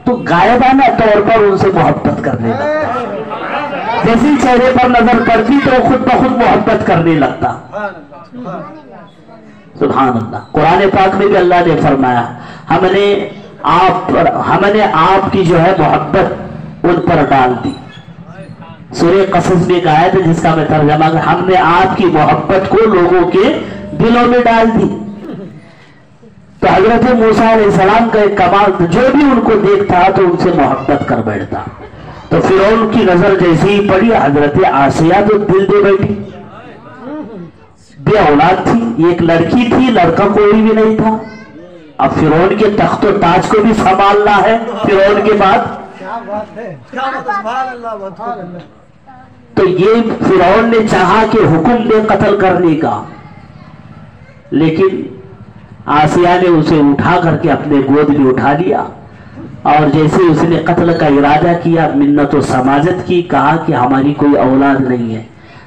تو غائبانہ طور پر ان سے محبت کرنے لگتا. جیسے ہی چہرے پر نظر پڑتی تو خود بخود محبت کرنے لگتا. سبحان اللہ. قرآن پاک میں بھی اللہ نے فرمایا ہم نے آپ کی جو ہے محبت ان پر ڈال دی. سورہ قصص میں ایک آیت ہے جس کا میں ترجمہ کروں، ہم نے آپ کی محبت کو لوگوں کے دلوں میں ڈال دی. تو حضرت موسیٰ علیہ السلام کا ایک کمال، جو بھی ان کو دیکھتا تو ان سے محبت کر بیٹھتا. تو فرعون کی نظر جیسے ہی پڑی، حضرت آسیہ تو دل دے بیٹھی. بے اولاد تھی، ایک لڑکی تھی، لڑکا کوئی بھی نہیں تھا. اب فرعون کے تخت و تاج کو بھی سنبھالنا ہے فرعون کے بعد. تو یہ فرعون نے چاہا کہ حکم دے قتل کرنے کا، لیکن آسیہ نے اسے اٹھا کر کے اپنے گود میں اٹھا لیا، اور جیسے اس نے قتل کا ارادہ کیا، منت و سماجت کی، کہا کہ ہماری کوئی اولاد نہیں ہے،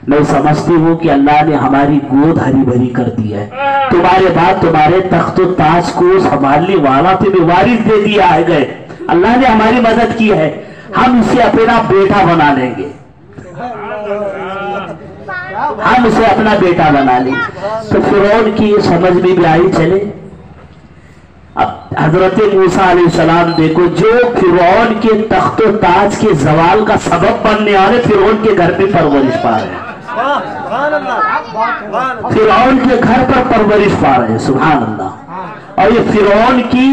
میں سمجھتی ہوں کہ اللہ نے ہماری گود ہری بھری کر دی ہے، تمہارے بعد تمہارے تخت و تاج کو سنبھالنے والا تمہیں وارث دے دیا ہے گئے، اللہ نے ہماری مدد کی ہے، ہم اسے اپنا بیٹا بنا لیں گے، ہم اسے اپنا بیٹا بنا لیں. تو فرعون کی سمجھ میں بھی آئی. چلے اب حضرت موسیٰ علیہ السلام دیکھو، جو فرعون کے تخت و تاج کے زوال کا سبب بننے والے فرعون کے گھر پہ پرورش پا رہے ہیں، فرعون کے گھر پر پرورش پا رہے ہیں. سبحان اللہ. اور یہ فرعون کی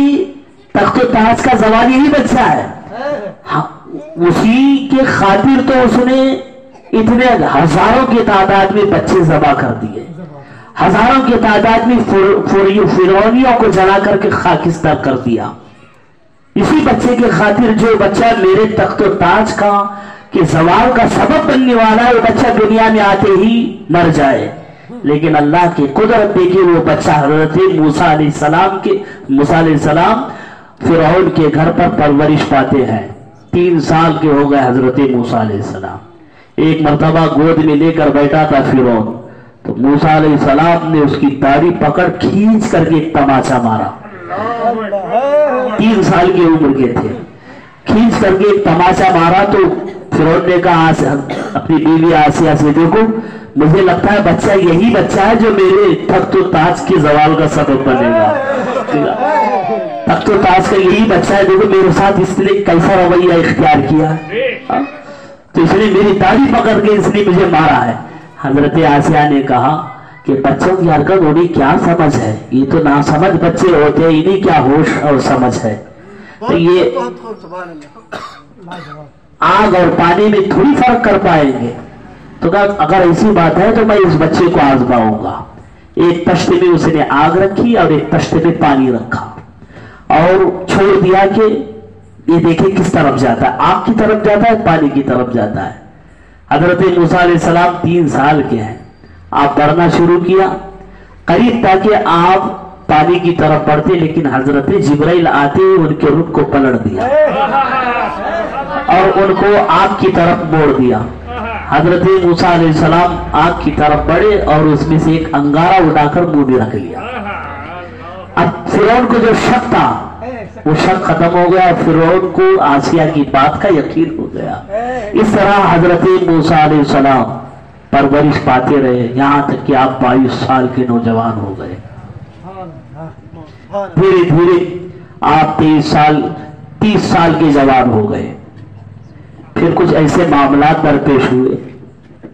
تخت و تاج کا زوال یہی بچہ ہے. اسی کے خاطر تو اس نے اتنے ہزاروں کی تعداد میں بچے ذبح کر دیے، ہزاروں کی تعداد میں فرعونیوں کو جلا کر کے خاکستر کر دیا. اسی بچے کے خاطر، جو بچہ میرے تخت و تاج کا کہ زوال کا سبب بننے والا ہے، وہ بچہ دنیا میں آتے ہی مر جائے. لیکن اللہ کی قدرت دیکھیے، وہ بچہ حضرت موسیٰ علیہ السلام فرعون کے گھر پر پرورش پاتے ہیں. 3 سال کے ہو گئے حضرت موسیٰ علیہ السلام. ایک مرتبہ گود میں لے کر بیٹھا تھا فرعون، تو موسیٰ علیہ السلام نے اس کی داڑھی پکڑ کھینچ کر کے ایک تماچا مارا. 3 سال کی عمر کے تھے. کھینچ کر کے ایک تماچا مارا تو فرعون نے کہا اپنی بیوی آسیہ سے، دیکھو مجھے لگتا ہے بچہ یہی بچہ ہے جو میرے تخت و تاج کے زوال کا سبب بنے گا. تخت و تاج کا یہی بچہ ہے، دیکھو میرے ساتھ اس نے کیسا رویہ اختیار کیا، تو اس نے میری داڑھی پکڑ کے اس نے مجھے مارا ہے. حضرت آسیہ نے کہا کہ بچوں کی حرکت انہیں کیا سمجھ ہے، یہ تو ناسمجھ بچے ہوتے ہیں، انہیں کیا ہوش اور سمجھ ہے. تو یہ آگ اور پانی میں تھوڑی فرق کر پائیں گے. تو کہا اگر ایسی بات ہے تو میں اس بچے کو آزماؤں گا. ایک تشت میں اس نے آگ رکھی اور ایک تشت میں پانی رکھا، اور چھوڑ دیا کہ یہ دیکھیں کس طرف جاتا ہے، آگ کی طرف جاتا ہے پانی کی طرف جاتا ہے. حضرت موسیٰ علیہ السلام 3 سال کے ہیں. آپ بڑھنا شروع کیا، قریب تاکہ آپ پانی کی طرف بڑھتے، لیکن حضرت جبرائیل آتے ان کے رخ کو پلٹ دیا اور ان کو آگ کی طرف موڑ دیا. حضرت موسیٰ علیہ السلام آگ کی طرف بڑھے اور اس میں سے ایک انگارہ اٹھا کر منہ میں رکھ لیا. اب فرعون کو جو شک تھا وہ شک ختم ہو گیا، فرعون کو آسیہ کی بات کا یقین ہو گیا. اس طرح حضرت موسیٰ علیہ السلام پرورش پاتے رہے، یہاں تک کہ آپ 22 سال کے نوجوان ہو گئے. دھیرے دھیرے آپ 30 سال کے جوان ہو گئے. پھر کچھ ایسے معاملات درپیش ہوئے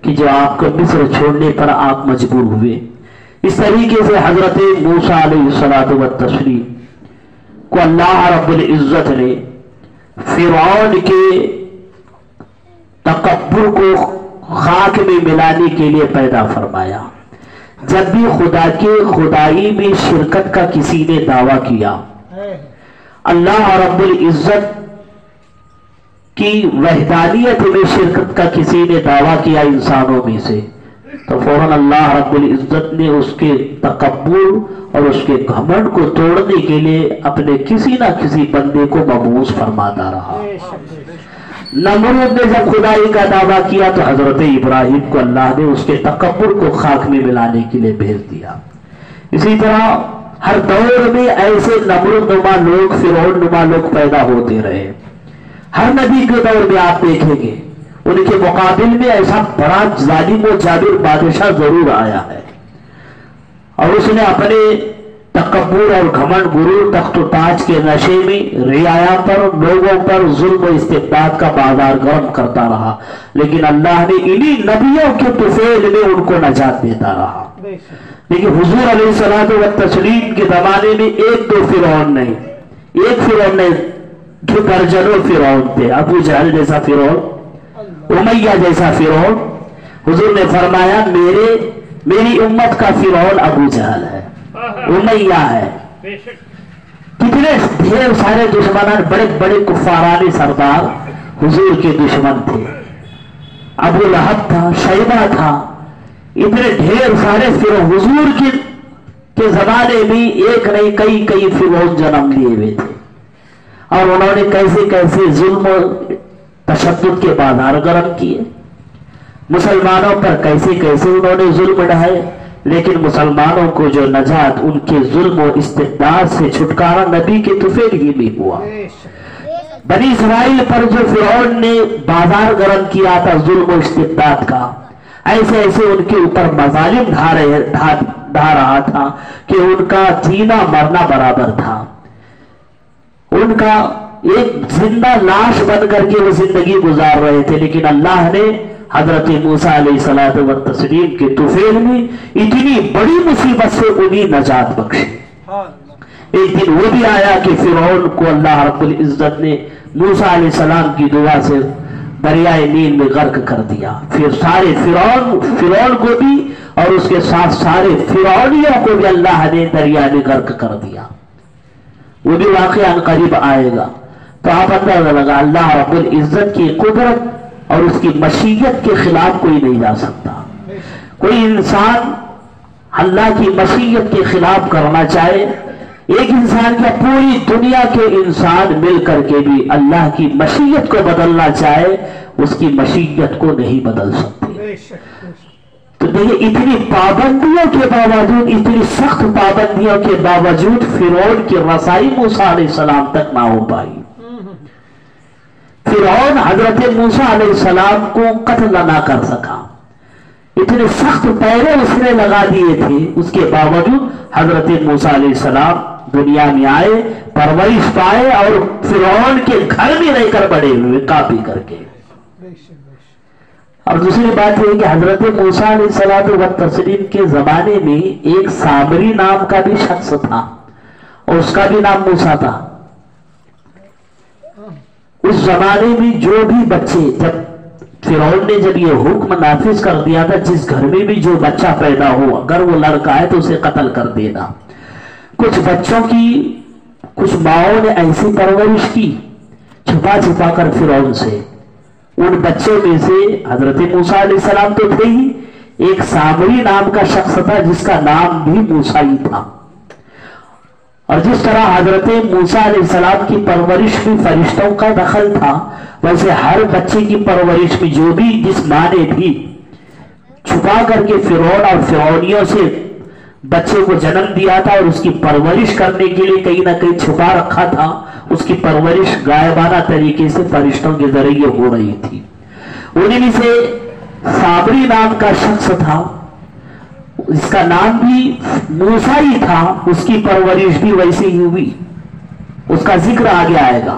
کہ جو آپ کو مصر چھوڑنے پر آپ مجبور ہوئے۔ اس طریقے سے حضرت موسیٰ علیہ الصلوۃ والتسلیم کو اللہ رب العزت نے فرعون کے تکبر کو خاک میں ملانے کے لیے پیدا فرمایا۔ جب بھی خدا کے خدائی میں شرکت کا کسی نے دعویٰ کیا، اللہ رب العزت کی وحدانیت میں شرکت کا کسی نے دعویٰ کیا انسانوں میں سے، تو فوراً اللہ رب العزت نے اس کے تکبر اور اس کے گھمنڈ کو توڑنے کے لیے اپنے کسی نہ کسی بندے کو مبعوث فرماتا رہا۔ نمرود نے جب خدائی کا دعویٰ کیا تو حضرت ابراہیم کو اللہ نے اس کے تکبر کو خاک میں ملانے کے لیے بھیج دیا۔ اسی طرح ہر دور میں ایسے نمرود نما لوگ، فرعون نما لوگ پیدا ہوتے رہے۔ ہر نبی کے دور میں آپ دیکھیں گے ان کے مقابل میں ایسا بڑا ظالم و جابر بادشاہ ضرور آیا ہے، اور اس نے اپنے تکبر اور گھمنڈ، غرور، تخت و تاج کے نشے میں رعایا پر، لوگوں پر ظلم و استبداد کا بازار گرم کرتا رہا، لیکن اللہ نے انہی نبیوں کے طفیل میں ان کو نجات دیتا رہا۔ لیکن حضور علیہ الصلوۃ والتسلیم کے زمانے میں ایک دو فرعون نہیں، ایک فرعون نہیں، جو درجنوں فرعون تھے۔ ابو جہل جیسا فرعون، امیہ جیسا فرعون۔ حضور نے فرمایا میری امت کا فرعون ابو جہل ہے، امیہ ہے۔ کتنے ڈھیر سارے دشمنان، بڑے بڑے کفارانی سردار حضور کے دشمن تھے۔ ابو لہب تھا، شیبہ تھا، اتنے ڈھیر سارے فرعون حضور کے زمانے میں ایک نہیں کئی فرعون جنم لیے ہوئے تھے، اور انہوں نے کیسے کیسے ظلم و تشدد کے بازار گرم کیے، مسلمانوں پر کیسے کیسے انہوں نے ظلم ڈھائے، لیکن مسلمانوں کو جو نجات ان کے ظلم و استبداد سے چھٹکارا نبی کے طفیل ہی میں ہوا۔ بنی اسرائیل پر جو فرعون نے بازار گرم کیا تھا ظلم و استبداد کا، ایسے ایسے ان کے اوپر مظالم ڈھا رہا تھا کہ ان کا جینا مرنا برابر تھا، ان کا ایک زندہ لاش بن کر کے وہ زندگی گزار رہے تھے۔ لیکن اللہ نے حضرت موسیٰ علیہ الصلوۃ والتسلیم کے طفیل میں اتنی بڑی مصیبت سے انہیں نجات بخشی۔ ایک دن وہ بھی آیا کہ فرعون کو اللہ رب العزت نے موسیٰ علیہ السلام کی دعا سے دریائے نیل میں غرق کر دیا۔ پھر سارے فرعون کو بھی اور اس کے ساتھ سارے فرعونیوں کو بھی اللہ نے دریا میں غرق کر دیا۔ وہ بھی واقعہ قریب آئے گا، تو آپ اندازہ لگا اللہ رب العزت کی قدرت اور اس کی مشیت کے خلاف کوئی نہیں جا سکتا۔ کوئی انسان اللہ کی مشیت کے خلاف کرنا چاہے، ایک انسان کیا پوری دنیا کے انسان مل کر کے بھی اللہ کی مشیت کو بدلنا چاہے، اس کی مشیت کو نہیں بدل سکتے۔ تو دیکھیں اتنی پابندیوں کے باوجود، اتنی سخت پابندیوں کے باوجود فرعون کی رسائی موسیٰ علیہ السلام تک نہ ہو پائی۔ فرعون حضرت موسیٰ علیہ السلام کو قتل نہ کر سکا، اتنے سخت پہرے اس نے لگا دیے تھے، اس کے باوجود حضرت موسیٰ علیہ السلام دنیا میں آئے، پرورش پائے، اور فرعون کے گھر میں رہ کر بڑے ہوئے کاپی کر کے۔ اور دوسری بات یہ کہ حضرت موسیٰ علیہ الصلوۃ والتسلیم کے زمانے میں ایک سامری نام کا بھی شخص تھا، اور اس کا بھی نام موسیٰ تھا۔ اس زمانے میں جو بھی بچے، جب فرعون نے جب یہ حکم نافذ کر دیا تھا جس گھر میں بھی جو بچہ پیدا ہو، اگر وہ لڑکا ہے تو اسے قتل کر دینا۔ کچھ بچوں کی کچھ ماؤں نے ایسی پرورش کی چھپا چھپا کر فرعون سے، ان بچوں میں سے حضرت موسیٰ علیہ السلام تو تھے ہی، ایک سامری نام کا شخص تھا جس کا نام بھی موسیٰ ہی تھا۔ اور جس طرح حضرت موسیٰ علیہ السلام کی پرورش میں فرشتوں کا دخل تھا، ویسے ہر بچے کی پرورش میں جو بھی جس ماں نے بھی چھپا کر کے فرعون اور فرعونیوں سے بچے کو جنم دیا تھا اور اس کی پرورش کرنے کے لیے کہیں نہ کہیں چھپا رکھا تھا، اس کی پرورش غائبانہ طریقے سے فرشتوں کے ذریعے ہو رہی تھی۔ انہیں میں سے سامری نام کا شخص تھا، اس کا نام بھی موسیٰ ہی تھا، اس کی پرورش بھی ویسے ہی ہوئی، اس کا ذکر آگے آئے گا۔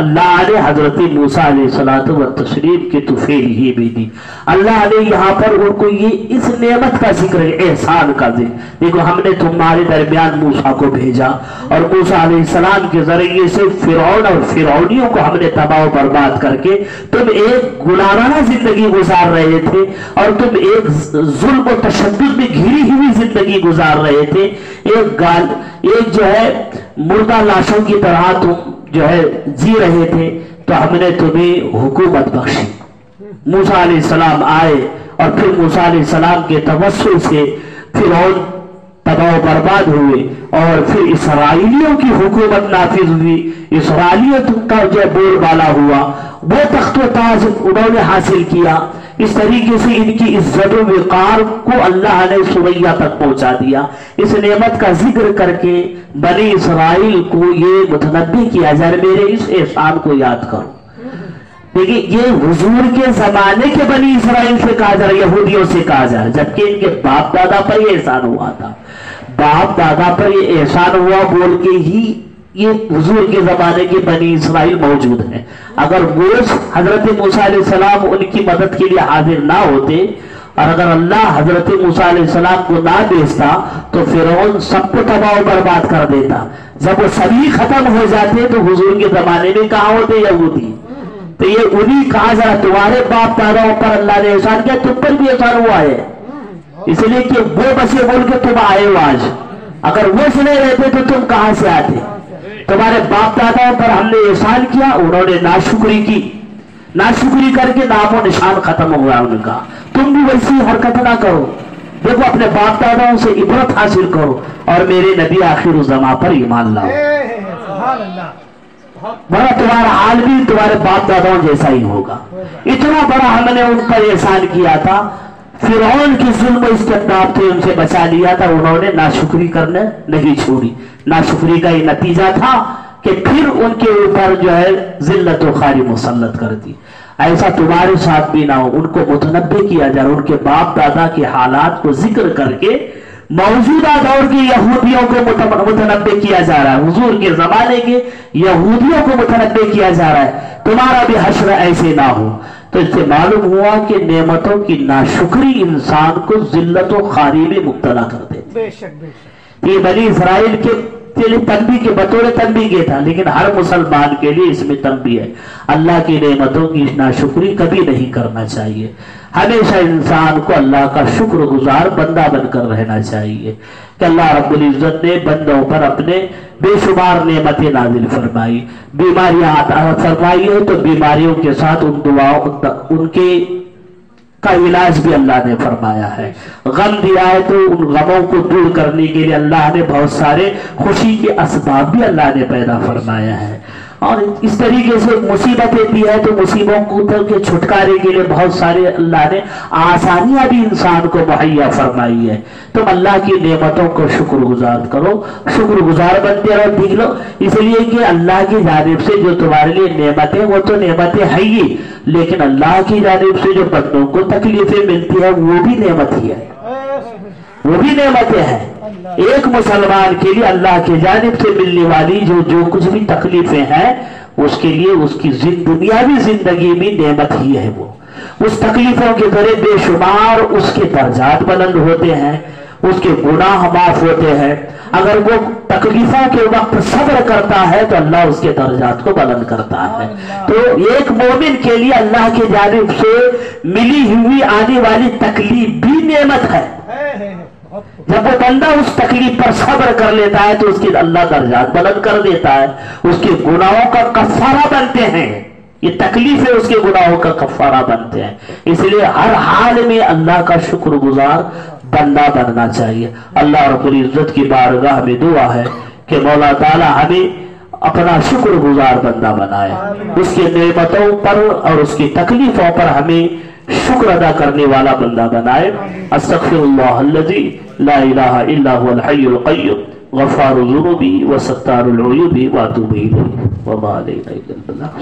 اللہ نے حضرت موسیٰ علیہ الصلوۃ والتسلیم کے طفیل ہی بھی دی. اللہ نے یہاں پر ان کو یہ اس نعمت کا ذکر ہے، احسان کا ذکر. دیکھو ہم نے تمہارے درمیان موسیٰ کو بھیجا اور موسیٰ علیہ السلام کے ذریعے سے فرعون اور فرعونیوں کو ہم نے تباہ و برباد کر کے تم ایک غلامانہ زندگی گزار رہے تھے اور تم ایک ظلم و تشدد میں گھری ہوئی زندگی گزار رہے تھے. ایک جو ہے مردہ لاشوں کی طرح تم جو ہے جی رہے تھے، تو ہم نے تمہیں حکومت بخشی. موسیٰ علیہ السلام آئے اور پھر موسیٰ علیہ السلام کے توسل سے فرعون تباہ و برباد ہوئے اور پھر اسرائیلیوں کی حکومت نافذ ہوئی. اسرائیلیوں کا جو بول بالا ہوا، وہ تخت و تاج انہوں نے حاصل کیا. اس طریقے سے ان کی عزت و وقار کو اللہ نے سمیہ تک پہنچا دیا. اس نعمت کا ذکر کر کے بنی اسرائیل کو یہ متنبہ کیا جائے میرے اس احسان کو یاد کرو. دیکھیں یہ حضور کے زمانے کے بنی اسرائیل سے کہا جا رہا ہے، یہودیوں سے کہا جا رہا ہے، جبکہ ان کے باپ دادا پر یہ احسان ہوا تھا. باپ دادا پر یہ احسان ہوا بول کے ہی یہ حضور کے زمانے کے بنی اسرائیل موجود ہیں. اگر وہ حضرت موسیٰ علیہ السلام ان کی مدد کے لیے حاضر نہ ہوتے اور اگر اللہ حضرت موسیٰ علیہ السلام کو نہ بھیجتا تو فرعون سب کو تباہ و برباد کر دیتا. جب وہ سبھی ختم ہو جاتے تو حضور کے زمانے میں کہاں ہوتے یہودی؟ تو یہ انہی کہا جا رہا تمہارے باپ داداؤں پر اللہ نے احسان کیا، تم پر بھی احسان ہوا ہے. اس لیے کہ وہ بس یہ بول کے تم آئے ہو آج، اگر وہ سنے رہتے تو تم کہاں سے آتے؟ تمہارے باپ داداؤں پر ہم نے احسان کیا، انہوں نے ناشکری کی، ناشکری کر کے نام و نشان ختم ہوا ان کا. تم بھی ویسی حرکت نہ کرو. دیکھو اپنے باپ داداؤں سے عبرت حاصل کرو اور میرے نبی آخر الزمان پر ایمان لاؤ، بڑا تمہارا حال بھی تمہارے باپ داداؤں جیسا ہی ہوگا. اتنا بڑا ہم نے ان پر احسان کیا تھا. فرعون کی ظلم و استبداد تھے، ان سے بچا لیا تھا، انہوں نے ناشکری کرنے نہیں چھوڑی. ناشکری کا یہ نتیجہ تھا کہ پھر ان کے اوپر جو ہے ذلت و خواری مسلط کر دی. ایسا تمہارے ساتھ بھی نہ ہو. ان کو متنبہ کیا جا رہا، ان کے باپ دادا کے حالات کو ذکر کر کے موجودہ دور کے یہودیوں کو متنبہ کیا جا رہا ہے، حضور کے زمانے کے یہودیوں کو متنبہ کیا جا رہا ہے تمہارا بھی حشر ایسے نہ ہو. تو اس سے معلوم ہوا کہ نعمتوں کی ناشکری انسان کو ذلت و خواری میں مبتلا کر دیتی. بے شک بے شک. یہ بنی اسرائیل کے تنبیہ کے بطور تنبیہ تھا، لیکن ہر مسلمان کے لیے اس میں تنبیہ ہے. اللہ کی نعمتوں کی ناشکری کبھی نہیں کرنا چاہیے. ہمیشہ انسان کو اللہ کا شکر گزار بندہ بن کر رہنا چاہیے کہ اللہ رب العزت نے بندوں پر اپنے بے شمار نعمتیں نازل فرمائی. بیماریاں عطا فرمائی ہے تو بیماریوں کے ساتھ ان دعاؤں ان کے کا علاج بھی اللہ نے فرمایا ہے. غم دیا ہے تو ان غموں کو دور کرنے کے لیے اللہ نے بہت سارے خوشی کے اسباب بھی اللہ نے پیدا فرمایا ہے. اور اس طریقے سے مصیبتیں دی ہے تو مصیبتوں کے چھٹکارے کے لیے بہت سارے اللہ نے آسانیاں بھی انسان کو مہیا فرمائی ہے. تم اللہ کی نعمتوں کو شکر گزار کرو، شکر گزار بنتے رہو. دیکھ لو اس لیے کہ اللہ کی جانب سے جو تمہارے لیے نعمتیں وہ تو نعمتیں ہیں ہی، لیکن اللہ کی جانب سے جو بندوں کو تکلیفیں ملتی ہے وہ بھی نعمت ہی ہے، وہ بھی نعمتیں ہیں. ایک مسلمان کے لیے اللہ کی جانب سے ملنے والی جو کچھ بھی تکلیفیں ہیں اس کے لیے اس کی دنیاوی زندگی میں نعمت ہی ہے. وہ اس تکلیفوں کے ذریعے بے شمار اس کے درجات بلند ہوتے ہیں، اس کے گناہ معاف ہوتے ہیں. اگر وہ تکلیفوں کے وقت صبر کرتا ہے تو اللہ اس کے درجات کو بلند کرتا ہے. تو ایک مومن کے لیے اللہ کی جانب سے ملی ہوئی آنے والی تکلیف بھی نعمت ہے. جب وہ بندہ اس تکلیف پر صبر کر لیتا ہے تو اس کے اللہ درجات بلند کر دیتا ہے، اس کے گناہوں کا کفارہ بنتے ہیں. یہ تکلیفیں اس کے گناہوں کا کفارہ بنتے ہیں. اس لیے ہر حال میں اللہ کا شکر گزار بندہ بننا چاہیے. اللہ رب العزت کی بارگاہ میں دعا ہے کہ مولا تعالی ہمیں اپنا شکر گزار بندہ بنائے، اس کی نعمتوں پر اور اس کی تکلیفوں پر ہمیں شکر ادا کرنے والا بندہ بنائے. استغفر اللہ الذی لا الہ الا هو الحی القیوم غفار الذنوب وستار العیوب واتوب الیہ وما علینا الا البلاغ.